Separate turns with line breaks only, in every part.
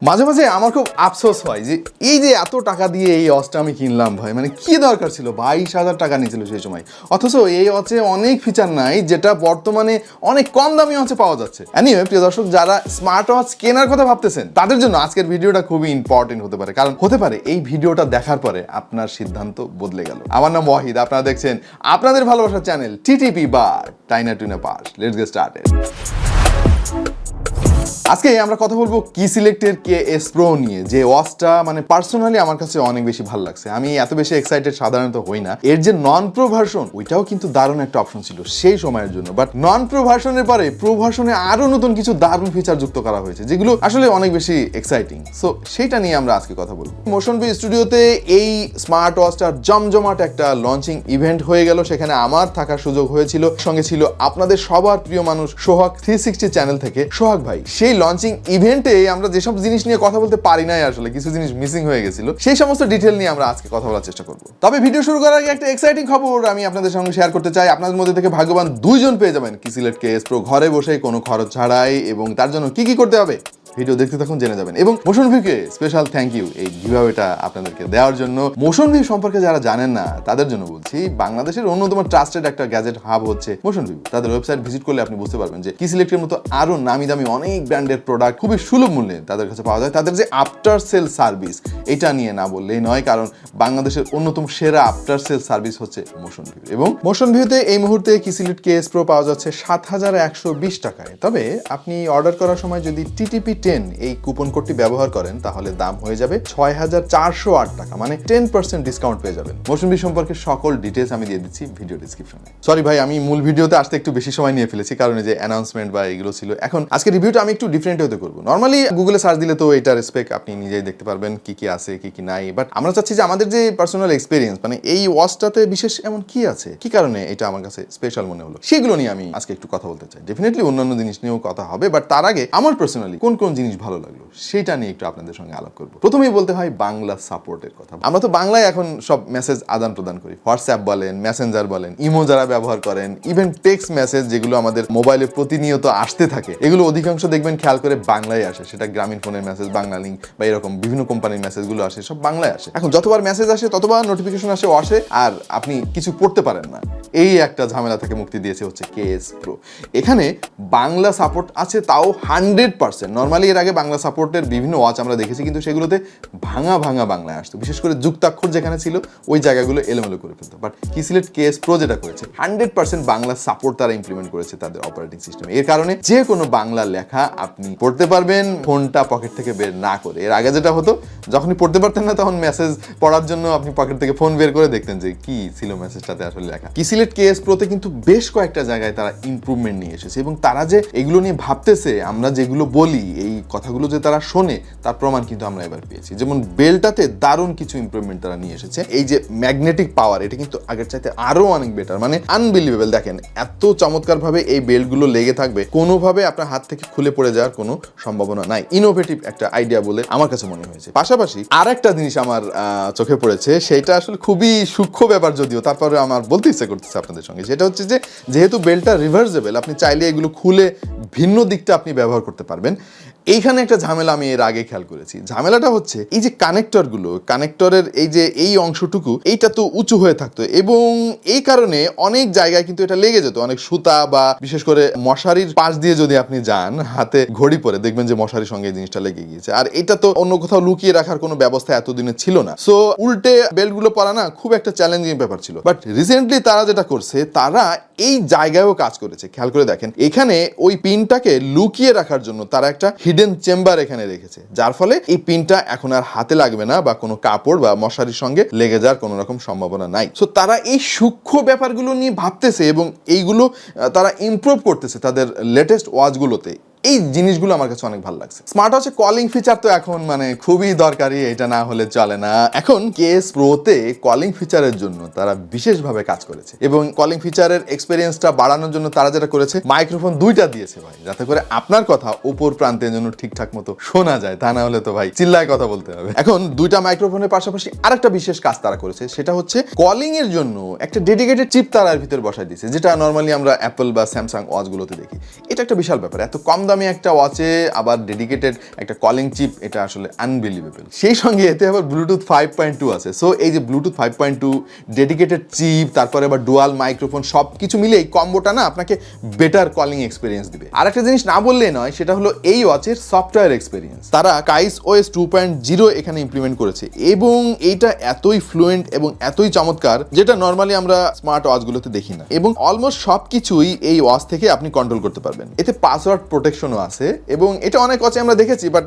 মাঝে মাঝে আমার খুব আফসোস হয় যে এই যে এত টাকা দিয়ে এই ওয়াচটা আমি কিনলাম ভাই, মানে কি দরকার ছিল? 22,000 টাকা নিয়েছিল সেই সময়, অথচ এই ওয়াচে অনেক ফিচার নাই যেটা বর্তমানে অনেক কম দামি ওয়াচে পাওয়া যাচ্ছে। এনিওয়ে প্রিয় দর্শক, যারা স্মার্ট ওয়াচ কেনার কথা ভাবতেছেন তাদের জন্য আজকের ভিডিওটা খুবই ইম্পর্টেন্ট হতে পারে, কারণ হতে পারে এই ভিডিওটা দেখার পরে আপনার সিদ্ধান্ত বদলে গেল। আমার নাম ওয়াহিদ, আপনারা দেখছেন আপনাদের ভালোবাসার চ্যানেল টিটিপি বা টাইনা টুইনা পাস। Let's get started. আজকে আমরা কথা বলবো কিসিলেক্টের KS Pro নিয়ে, যে ওয়াচটা মানে পার্সোনালি আমার কাছে অনেক বেশি ভালো লাগছে। আমি এত বেশি এক্সাইটেড সাধারণত হই না। এর যে নন প্রো ভার্সন, ওইটাও কিন্তু দারুণ একটা অপশন ছিল সেই সময়ের জন্য, বাট নন প্রো ভার্সনের পরে প্রো ভার্সনে আরো নতুন কিছু দারুণ ফিচার যুক্ত করা হয়েছে যেগুলো আসলে অনেক বেশি এক্সাইটিং। সো সেটা নিয়ে আমরা আজকে কথা বলবো। মোশন ভি স্টুডিওতে এই স্মার্ট ওয়াচটার জমজমাট একটা লঞ্চিং ইভেন্ট হয়ে গেল, সেখানে আমার থাকার সুযোগ হয়েছিল। সঙ্গে ছিল আপনাদের সবার প্রিয় মানুষ সোহাগ 360 চ্যানেল থেকে সোহাগ ভাই। সেই লঞ্চিং ইভেন্টে আমরা যেসব জিনিস নিয়ে কথা বলতে পারি নাই, আসলে কিছু জিনিস মিসিং হয়ে গেছিল, সেই সমস্ত ডিটেল নিয়ে আমরা আজকে কথা বলার চেষ্টা করব। তবে ভিডিও শুরু করার আগে একটা এক্সাইটিং খবর আমি আপনাদের সঙ্গে শেয়ার করতে চাই। আপনাদের মধ্যে থেকে ভাগ্যবান 2 জন পেয়ে যাবেন কিসিলেক্ট KS Pro ঘরে বসে, কোনো খরচ ছাড়াই। এবং তার জন্য কি কি করতে হবে ভিডিও দেখতে থাকুন, জেনে যাবেন। এবং মোশন ভিউকে স্পেশাল থ্যাংক ইউ এই গিভঅ্যাওয়েটা আপনাদেরকে দেওয়ার জন্য। মোশন ভিউ সম্পর্কে যারা জানেন না তাদের জন্য বলছি, বাংলাদেশের অন্যতম ট্রাস্টেড একটা গ্যাজেট হাব হচ্ছে মোশন ভিউ। তাদের ওয়েবসাইট ভিজিট করলে আপনি বুঝতে পারবেন যে কিসিলেক্টের মতো আরো নামি দামি অনেক ব্র্যান্ডের প্রোডাক্ট খুবই সুলভ মূল্যে তাদের কাছে পাওয়া যায়। তাদের যে আফটার সেল সার্ভিস, এটা নিয়ে না বললেই নয়, কারণ বাংলাদেশের অন্যতম সেরা আফটার সেল সার্ভিস হচ্ছে মোশন ভিউ। এবং মোশন ভিউতে এই মুহূর্তে কিসিলেক্ট KS Pro পাওয়া যাচ্ছে 7,120 টাকায়। তবে আপনি অর্ডার করার সময় যদি TTP এই কুপন কোডটি ব্যবহার করেন তাহলে দাম হয়ে যাবে 6,408 টাকা, মানে 10% ডিসকাউন্ট পেয়ে যাবেন। মোশন ভিউ সম্পর্কে সকল ডিটেইলস আমি দিয়ে দিচ্ছি ভিডিও ডেসক্রিপশনে। সরি ভাই, আমি মূল ভিডিওতে আসতে একটু বেশি সময় নিয়ে ফেলেছি, কারণ যে অ্যানাউন্সমেন্ট বা এগুলো ছিল। এখন আজকে রিভিউটা আমি একটু ডিফারেন্ট হতে করবো। নর্মালি গুগলে সার্চ দিলে তো এটার স্পেক আপনি নিজেই দেখতে পারবেন কি কি আছে কি কি নাই, বাট আমরা চাচ্ছি যে আমাদের যে পার্সোনাল এক্সপিরিয়েন্স, মানে এই ওয়াচটাতে বিশেষ এমন কি আছে, কি কারণে এটা আমার কাছে স্পেশাল মনে হলো, সেগুলো নিয়ে আমি আজকে একটু কথা বলতে চাই। ডেফিনেটলি অন্যান্য জিনিস নিয়েও কথা হবে, বাট তার আগে আমার পার্সোনালি কোন কোন জিনিস ভালো লাগলো সেটা নিয়ে একটু আপনাদের সঙ্গে আলাপ করবো। প্রথমেই বলতে হয় বাংলা সাপোর্টের কথা। আমরা তো বাংলায় এখন সব মেসেজ আদান প্রদান করি, হোয়াটসঅ্যাপ বলেন, মেসেঞ্জার বলেন, ইমো যারা ব্যবহার করেন, ইভেন টেক্সট মেসেজ যেগুলো আমাদের মোবাইলে প্রতিনিয়ত আসতে থাকে, এগুলো অধিকাংশ দেখবেন খেয়াল করে বাংলায় আসে। সেটা গ্রামীণ ফোনের মেসেজ, বাংলা লিঙ্ক বা এরকম বিভিন্ন কোম্পানির মেসেজগুলো আসে, সব বাংলায় আসে। এখন যতবার মেসেজ আসে ততবার নোটিফিকেশন আসে, আর আপনি কিছু পড়তে পারেন না। এই একটা ঝামেলা থেকে মুক্তি দিয়েছে হচ্ছে KS Pro। এখানে বাংলা সাপোর্ট আছে, তাও 100%। নর্মালি এর আগে বাংলা সাপোর্টের বিভিন্ন ওয়াচ আমরা দেখেছি, কিন্তু সেগুলোতে ভাঙা ভাঙা বাংলায় আসতো, বিশেষ করে যুক্তাক্ষর যেখানে ছিল ওই জায়গাগুলো এলোমেলো করে ফেলতো। বাট কিসিলেক্ট KS Pro যেটা করেছে, 100% বাংলা সাপোর্ট তারা ইমপ্লিমেন্ট করেছে তাদের অপারেটিং সিস্টেমে। এর কারণে যে কোনো বাংলা লেখা আপনি পড়তে পারবেন ফোনটা পকেট থেকে বের না করে। এর আগে যেটা হতো, যখনই পড়তে পারতেন না তখন মেসেজ পড়ার জন্য আপনি পকেট থেকে ফোন বের করে দেখতেন যে কি ছিল মেসেজটাতে আসলে লেখা। কিসিলেক্ট KS Proতে কিন্তু বেশ কয়েকটা জায়গায় তারা ইমপ্রুভমেন্ট নিয়ে এসেছে, এবং তারা যে এগুলো নিয়ে ভাবতেছে, আমরা যেগুলো বলি এই কথাগুলো যে তারা শোনে তার প্রমাণ কিন্তু আমরা এবার পেয়েছি। যেমন বেলটাতে দারুণ কিছু ইমপ্রুভমেন্ট তারা নিয়ে এসেছে। এই যে ম্যাগনেটিক পাওয়ার, এটা কিন্তু আগের চাইতে আরো অনেক বেটার, মানে আনবিলিভেবল। দেখেন এত চমৎকার ভাবে এই বেল্টগুলো লেগে থাকবে, কোনোভাবে আপনার হাত থেকে খুলে পড়ে যাওয়ার কোনো সম্ভাবনা নাই। ইনোভেটিভ একটা আইডিয়া বলে আমার কাছে মনে হয়েছে। পাশাপাশি আর একটা জিনিস আমার চোখে পড়েছে, সেটা আসলে খুবই সূক্ষ্ম ব্যাপার, যদিও তারপরে আমার বলতে ইচ্ছে করতেছে আপনাদের সঙ্গে। সেটা হচ্ছে যে যেহেতু বেল্টটা রিভার্সেবল, আপনি চাইলে এগুলো খুলে ভিন্ন দিকটা আপনি ব্যবহার করতে পারবেন। এইখানে একটা ঝামেলা আমি এর আগে খেয়াল করেছি। ঝামেলাটা হচ্ছে এই যে কানেক্টরের এই অংশটুকু, এইটা তো উঁচু হয়ে থাকতো, এবং এই কারণে অনেক জায়গায় কিন্তু এটা লেগে যেত। অনেক সুতা বা বিশেষ করে মশারির পাশ দিয়ে যদি আপনি যান, হাতে ঘড়ি পরে দেখবেন যে মশারির সঙ্গে এই জিনিসটা লেগে গিয়েছে। আর এটা তো অন্য কোথাও লুকিয়ে রাখার কোনো ব্যবস্থা এতদিনে ছিল না। সো উল্টে বেল্টগুলো পরা না খুব একটা চ্যালেঞ্জিং ব্যাপার ছিল। বাট রিসেন্টলি তারা যেটা করছে, তারা এই জায়গায়ও কাজ করেছে। খেয়াল করে দেখেন, এখানে ওই পিনটাকে লুকিয়ে রাখার জন্য তারা একটা হিডেন চেম্বার এখানে রেখেছে, যার ফলে এই পিনটা এখন আর হাতে লাগবে না বা কোনো কাপড় বা মশারির সঙ্গে লেগে যাওয়ার কোনো রকম সম্ভাবনা নাই। সো তারা এই সূক্ষ্ম ব্যাপারগুলো নিয়ে ভাবতেছে, এবং এইগুলো তারা ইমপ্রুভ করতেছে তাদের লেটেস্ট ওয়াচগুলোতে। এই জিনিসগুলো আমার কাছে অনেক ভালো লাগছে। স্মার্ট ওয়াচে কলিং ফিচার তো এখন মানে খুবই দরকারি, এটা না হলে চলে না। এখন KS Proতে কলিং ফিচারের জন্য তারা বিশেষভাবে কাজ করেছে, এবং কলিং ফিচারের এক্সপেরিয়েন্সটা বাড়ানোর জন্য তারা যেটা করেছে, মাইক্রোফোন 2টা দিয়েছে ভাই, যাতে করে আপনার কথা উপর প্রান্তের জন্য ঠিকঠাক মতো শোনা যায়। তা না হলে তো ভাই চিল্লায় কথা বলতে হবে। এখন 2টা মাইক্রোফোনের পাশাপাশি আরেকটা বিশেষ কাজ তারা করেছে, সেটা হচ্ছে কলিং এর জন্য একটা ডেডিকেটেড চিপ তারা এর ভিতরে বসাই দিয়েছে, যেটা নর্মালি আমরা অ্যাপল বা স্যামসাং ওয়াচগুলোতে দেখি। এটা একটা বিশাল ব্যাপার। এত কম দামে দামি একটা ওয়াচে আবার ডেডিকেটেড একটা কলিং চিপ, এটা আসলে আনবিলিভেবল। সেই সঙ্গে এতে আবার ব্লুটুথ 5.2 আছে। সো এই যে ব্লুটুথ 5.2, ডেডিকেটেড চিপ, তারপরে আবার ডুয়াল মাইক্রোফোন, সব কিছু মিলে এই কম্বোটা না আপনাকে বেটার কলিং এক্সপিরিয়েন্স দিবে। আর একটা জিনিস না বললেই নয়, সেটা হলো এই ওয়াচের সফটওয়্যার এক্সপিরিয়েন্স। তারা KaisOS 2.0 এখানে ইমপ্লিমেন্ট করেছে এবং এইটা এতই ফ্লুয়েন্ট এবং এতই চমৎকার, যেটা নর্মালি আমরা স্মার্ট ওয়াচগুলোতে দেখি না। এবং অলমোস্ট সবকিছুই এই ওয়াচ থেকে আপনি কন্ট্রোল করতে পারবেন। এতে পাসওয়ার্ড প্রোটেকশনও আছে এবং এটা অনেক ওয়াচে আমরা দেখেছি, বাট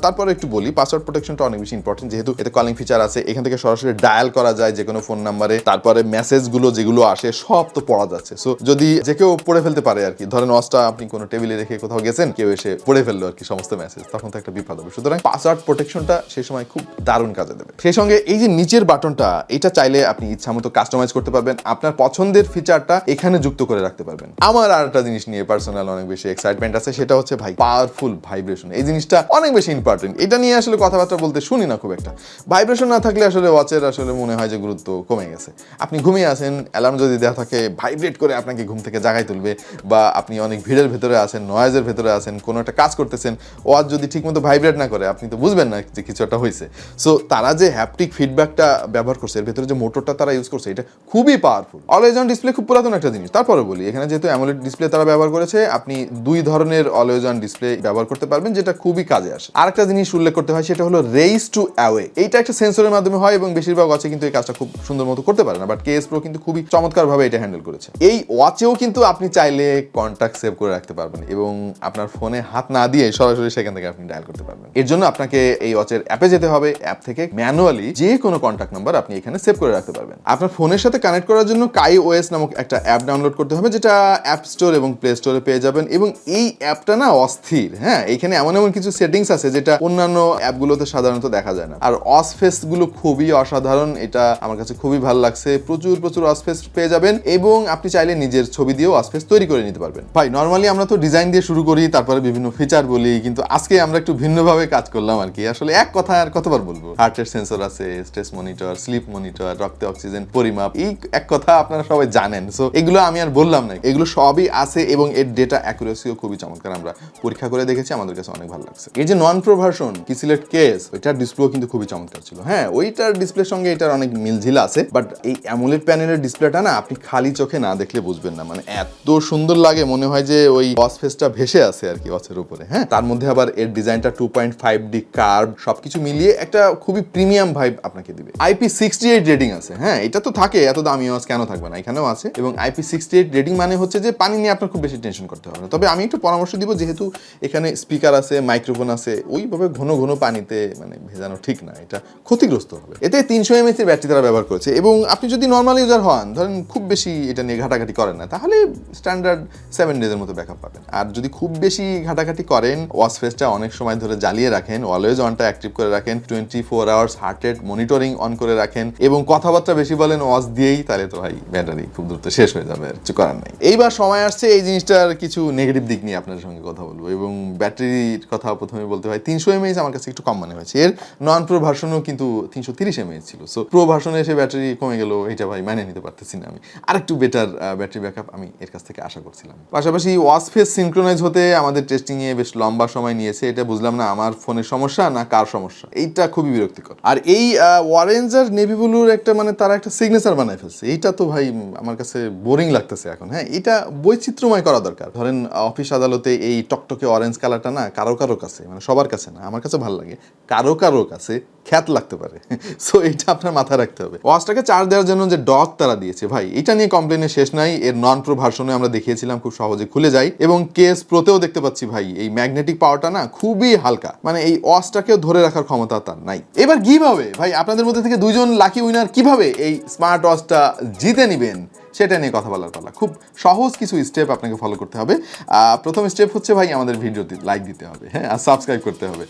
তারপরে একটু বলি, পাসওয়ার্ড প্রোটেকশনটা অনেক বেশি ইম্পর্টেন্ট, যেহেতু এতে কলিং ফিচার আছে। এখান থেকে সরাসরি ডায়াল করা যায় যে কোনো ফোন নাম্বারে, তারপরে মেসেজগুলো যেগুলো আসে সব তো পড়া যাচ্ছে। সো যদি যে কেউ পড়ে ফেলতে পারে আর কি, ধরেন ওয়াচটা আপনি কোনো টেবিলে রেখে কোথাও গেছেন, কেউ এসে পড়ে ফেললো আর কি সমস্ত মেসেজ, তখন তো একটা বিপদ হবে। সুতরাং পাসওয়ার্ড প্রোটেকশনটা সেই সময় খুব দারুণ কাজে দেবে। সেই সঙ্গে এই যে নিচের বাটনটা, এটা চাইলে আপনি ইচ্ছা মতো কাস্টমাইজ করতে পারবেন, আপনার পছন্দের ফিচারটা এখানে যুক্ত করে রাখতে পারবেন। আমার আর একটা জিনিস নিয়ে পার্সোনাল অনেক বেশি এক্সাইটমেন্ট আছে, সেটা হচ্ছে ভাই পাওয়ারফুল ভাইব্রেশন। এই জিনিসটা অনেক বেশি ইম্পর্টেন্ট। এটা নিয়ে আসলে কথাবার্তা বলতে শুনি না খুব একটা। ভাইব্রেশন না থাকলে আসলে ওয়াচের আসলে মনে হয় যে গুরুত্ব কমে গেছে। আপনি ঘুমিয়ে আছেন, অ্যালার্ম যদি দেওয়া থাকে ভাইব্রেট করে আপনাকে ঘুম থেকে জাগাই তুলবে, বা আপনি অনেক ভিড়ের ভেতরে আছেন, নয়েজের ভেতরে আছেন, কোনো একটা কাজ করতেছেন, ওয়াচ যদি ঠিকমতো ভাইব্রেট না করে আপনি তো বুঝবেন না যে কিছু একটা হয়েছে। সো তারা যে হ্যাপটিক ফিডব্যাকটা ব্যবহার করছে, এর ভেতরে যে মোটরটা তারা ইউজ করছে, এটা খুবই পাওয়ারফুল। অলওয়েজ অন ডিসপ্লে খুব পুরাতন একটা জিনিস। তারপরে বলি, এখানে যেহেতু অ্যামোলেড ডিসপ্লে তারা ব্যবহার করেছে, আপনি দুই ধরনের অলওয়েজ অন ডিসপ্লে ব্যবহার করতে পারবেন, যেটা খুবই কাজে আসে। আরেকটা জিনিস উল্লেখ করতে হয়, সেটা হলো রেইজ টু অ্যাওয়ে। এইটা একটা সেন্সরের মাধ্যমে হয় এবং বেশিরভাগ ওয়াচে কিন্তু এই কাজটা খুব সুন্দর মতো করতে পারে না, বাট কেএস প্রো কিন্তু খুবই চমৎকার ভাবে এটা হ্যান্ডেল করেছে। এই ওয়াচেও কিন্তু আপনি চাইলে কন্ট্যাক্ট সেভ করে রাখতে পারবেন এবং আপনার ফোনে হাত না দিয়ে সরাসরি সেখান থেকে আপনি ডায়াল করতে পারবেন। এর জন্য আপনাকে এই ওয়াচের অ্যাপে যেতে হবে, অ্যাপ থেকে ম্যানুয়ালি যে কোনো কন্ট্যাক্ট নাম্বার আপনি এখানে সেভ করে রাখতে পারবেন। আপনার ফোনের সাথে কানেক্ট করার জন্য KaiOS নামক একটা অ্যাপ ডাউনলোড করতে হবে, যেটা অ্যাপ স্টোর এবং প্লে স্টোরে পেয়ে যাবেন। এবং এই অ্যাপটা না অস্থির, হ্যাঁ, এখানে এমন এমন কিছু সেটিংস আছে যেটা অন্যান্য অ্যাপগুলোতে সাধারণত দেখা যায় না। আর অসফেস গুলো খুবই অসাধারণ, এটা আমার কাছে খুবই ভালো লাগছে। প্রচুর প্রচুর অসফেস পেয়ে যাবেন এবং আপনি চাইলে নিজের ছবি দিয়েও অসফেস তৈরি করে নিতে পারবেন। ভাই নর্মালি আমরা তো ডিজাইন দিয়ে শুরু করি, তারপরে বিভিন্ন ফিচার বলি, কিন্তু আজকে আমরা একটু ভিন্নভাবে কাজ করলাম আর কি। আসলে এক কথা আর কতবার বলবো, হার্টের সেন্সর আছে, স্ট্রেস মনিটর, স্লিপ মনিটর, রক্তে অক্সিজেন পরিমাপ, এই এক কথা আপনারা সবাই জানেন। সো এগুলো আমি আর বললাম না, এগুলো সবই আছে এবং এর ডেটা অ্যাকুরেসিও খুবই চমৎকার। আমরা পরীক্ষা করে দেখেছি, আমাদের কাছে অনেক ভালো লাগছে। এই যে নন প্রো ভার্সন Kieslect কেস, ওইটার ডিসপ্লেও কিন্তু খুবই চমৎকার ছিল। হ্যাঁ, ওইটার ডিসপ্লের সঙ্গে এটার অনেক মিলঝিল আছে, বাট এই অ্যামোলেড প্যানেলের ডিসপ্লেটা না আপনি খালি চোখে না দেখলে বুঝবেন না। মানে এত সুন্দর লাগে, মনে হয় যে ওই ওয়াচ ফেসটা ভেসে আছে আর কি ওয়াচের উপরে। হ্যাঁ, তার মধ্যে আবার এর ডিজাইনটা 2.5D কার্ভ, সবকিছু মিলিয়ে একটা খুবই প্রিমিয়াম ভাইব আপনাকে দিবে। IP68 রেটিং আছে। হ্যাঁ, এটা তো থাকে, এত দামি ওয়াচ কেন থাকবে না, এখানেও আছে। এবং IP68 রেটিং মানে হচ্ছে যে পানি নিয়ে আপনার খুব বেশি টেনশন করতে হবে না। তবে আমি একটু পরামর্শ দিব, যেহেতু এখানে স্পিকার আছে, মাইক্রোফোন আছে, ওইভাবে ঘন ঘন পানিতে মানে ভেজানো ঠিক না, এটা ক্ষতিগ্রস্ত হবে। এতে 300 mAh এর ব্যাটারি তারা ব্যবহার করেছে এবং আপনি যদি নর্মাল ইউজার হন, ধরেন খুব বেশি এটা নিয়ে ঘাটাঘাটি করেন না, তাহলে স্ট্যান্ডার্ড 7 ডেজের মতো ব্যাকআপ পাবেন। আর যদি খুব বেশি ঘাটাঘাটি করেন, ওয়াচ ফেসটা অনেক সময় ধরে জ্বালিয়ে রাখেন, অলওয়েজ অনটা অ্যাক্টিভ করে রাখেন, 24 hours heart rate monitoring on করে রাখেন এবং কথাবার্তা বেশি বলেন ওয়াচ দিয়েই, তাহলে তো ভাই ব্যাটারি খুব দ্রুত শেষ হয়ে যাবে, আর কিছু করার নাই। এইবার সময় আসছে এই জিনিসটার কিছু নেগেটিভ দিক নিয়ে আপনাদের সঙ্গে কথা বলবো। এবং ব্যাটারির কথা প্রথমে বলতে হয়, 300 mAh আমার কাছে একটু কম মনে হয়েছে। এর নন প্রো ভার্সনও কিন্তু 330 mAh ছিল। সো প্রো ভার্সনে এসে ব্যাটারি কমে গেল, এটা ভাই মানে নিতে পারতেছি না আমি। আরেকটু বেটার ব্যাটারি ব্যাকআপ আমি এর কাছ থেকে আশা করছিলাম। পাশাপাশি ওয়াচ ফেস সিনক্রোনাইজ হতে আমাদের টেস্টিং এ বেশ লম্বা সময় নিয়েছে। এটা বুঝলাম না আমার ফোনের সমস্যা না কার সমস্যা, এইটা খুবই বিরক্তিকর। আর এই অরেঞ্জ আর নেভি ব্লুর একটা মানে তারা একটা সিগনেচার বানায় ফেলছে, এইটা তো ভাই আমার কাছে বোরিং লাগতেছে এখন। হ্যাঁ, এটা বৈচিত্র্যময় করা দরকার। ধরেন অফিস আদালতে এই টকটকে অরেঞ্জ কালারটা না কারো কারো কাছে, মানে সবার কাছে না, আমার কাছে ভালো লাগে, কারো কারো কাছে খ্যাত লাগতে পারে। সো এটা আপনার মাথায় রাখতে হবে। ওয়াচটাকে চার্জ দেওয়ার জন্য যে ডক তারা দিয়েছে, ভাই এটা নিয়ে কমপ্লেনের শেষ নাই। এর নন প্রো ভার্সনে আমরা দেখিয়েছিলাম খুব সহজে খুলে যায় এবং কেস প্রোতেও দেখতে পাচ্ছি ভাই এই ম্যাগনেটিক পাওয়ারটা না খুবই হালকা, মানে এই ওয়াচটাকেও ধরে রাখার ক্ষমতা তার নাই। এবার কিভাবে ভাই আপনাদের মধ্যে থেকে 2জন লাকি উইনার কিভাবে এই স্মার্ট ওয়াচটা জিতে নিবেন সেটা নিয়ে কথা বলার পালা। খুব সহজ কিছু স্টেপ আপনাকে ফলো করতে হবে। প্রথম স্টেপ হচ্ছে ভাই আমাদের ভিডিওতে লাইক দিতে হবে, হ্যাঁ, আর সাবস্ক্রাইব করতে হবে।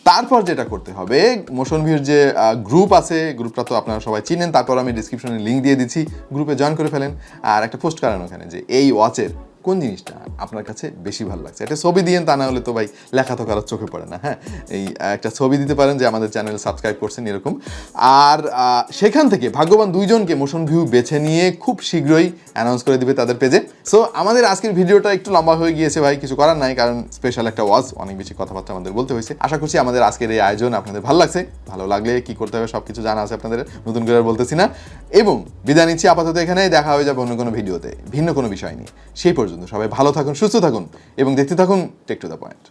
তারপর যেটা করতে হবে, মোশন ভিউর যে গ্রুপ আছে, গ্রুপটা তো আপনারা সবাই চিনেন, তারপর আমি ডিসক্রিপশনে লিঙ্ক দিয়ে দিচ্ছি, গ্রুপে জয়েন করে ফেলেন। আর একটা পোস্ট করেন ওখানে যে এই ওয়াচের কোন জিনিসটা আপনার কাছে বেশি ভালো লাগছে, একটা ছবি দিয়েন, তা না হলে তো ভাই লেখা তো কারোর চোখে পড়ে না। হ্যাঁ, এই একটা ছবি দিতে পারেন যে আমাদের চ্যানেল সাবস্ক্রাইব করছেন এরকম। আর সেখান থেকে ভাগ্যবান 2জনকে মোশন ভিউ বেছে নিয়ে খুব শীঘ্রই অ্যানাউন্স করে দিবে তাদের পেজে। সো আমাদের আজকের ভিডিওটা একটু লম্বা হয়ে গিয়েছে ভাই, কিছু করার নাই, কারণ স্পেশাল একটা ওয়াজ, অনেক বেশি কথাবার্তা আমাদের বলতে হয়েছে। আশা করছি আমাদের আজকের এই আয়োজন আপনাদের ভালো লাগছে। ভালো লাগলে কি করতে হবে সবকিছু জানা আছে আপনাদের, নতুন করে আর বলতেছি না। এবং বিদায় নিচ্ছি আপাতত এখানে, দেখা হয়ে যাবে অন্য কোনো ভিডিওতে ভিন্ন কোনো বিষয় নিয়ে। সেই পর্যন্ত সবাই ভালো থাকুন, সুস্থ থাকুন এবং দেখতে থাকুন টেক টু দ্য পয়েন্ট।